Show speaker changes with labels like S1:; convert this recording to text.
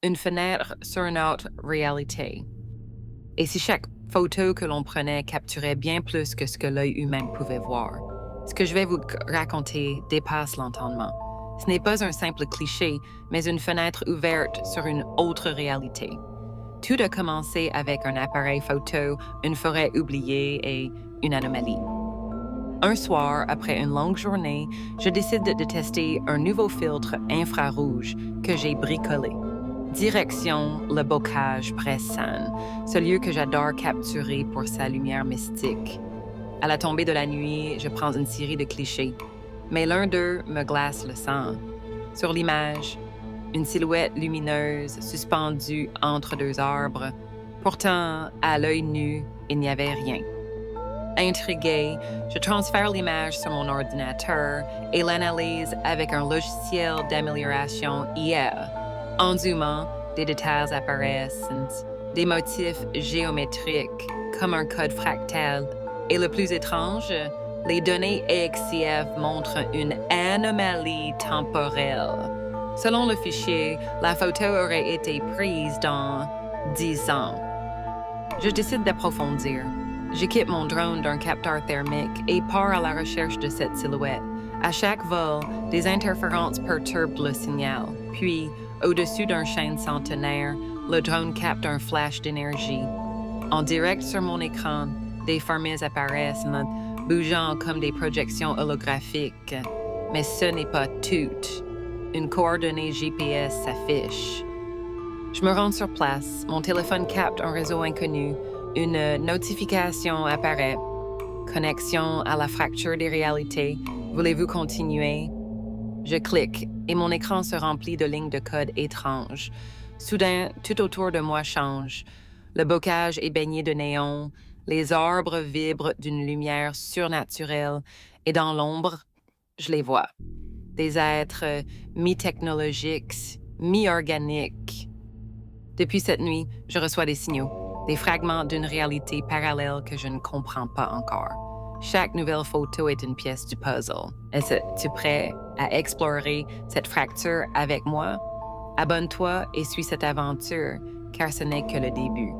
S1: une fenêtre sur une autre réalité. Et si chaque photo que l'on prenait capturait bien plus que ce que l'œil humain pouvait voir, ce que je vais vous raconter dépasse l'entendement. Ce n'est pas un simple cliché, mais une fenêtre ouverte sur une autre réalité. Tout a commencé avec un appareil photo, une forêt oubliée et une anomalie. Un soir, après une longue journée, je décide de tester un nouveau filtre infrarouge que j'ai bricolé. Direction le bocage Bressan, ce lieu que j'adore capturer pour sa lumière mystique. À la tombée de la nuit, je prends une série de clichés, mais l'un d'eux me glace le sang. Sur l'image, une silhouette lumineuse suspendue entre deux arbres. Pourtant, à l'œil nu, il n'y avait rien. Intriguée, je transfère l'image sur mon ordinateur et l'analyse avec un logiciel d'amélioration IA. En zoomant, des détails apparaissent, des motifs géométriques comme un code fractal. Et le plus étrange, les données EXIF montrent une anomalie temporelle. Selon le fichier, la photo aurait été prise dans 10 ans. Je décide d'approfondir. J'équipe mon drone d'un capteur thermique et pars à la recherche de cette silhouette. À chaque vol, des interférences perturbent le signal. Puis, au-dessus d'un chêne centenaire, le drone capte un flash d'énergie. En direct sur mon écran, des formules apparaissent, bougeant comme des projections holographiques. Mais ce n'est pas tout. Une coordonnée GPS s'affiche. Je me rends sur place, mon téléphone capte un réseau inconnu, une notification apparaît. Connexion à la fracture des réalités. Voulez-vous continuer? Je clique et mon écran se remplit de lignes de code étranges. Soudain, tout autour de moi change. Le bocage est baigné de néon, les arbres vibrent d'une lumière surnaturelle et dans l'ombre, je les vois. Des êtres mi-technologiques, mi-organiques. Depuis cette nuit, je reçois des signaux, des fragments d'une réalité parallèle que je ne comprends pas encore. Chaque nouvelle photo est une pièce du puzzle. Es-tu prêt à explorer cette fracture avec moi? Abonne-toi et suis cette aventure, car ce n'est que le début.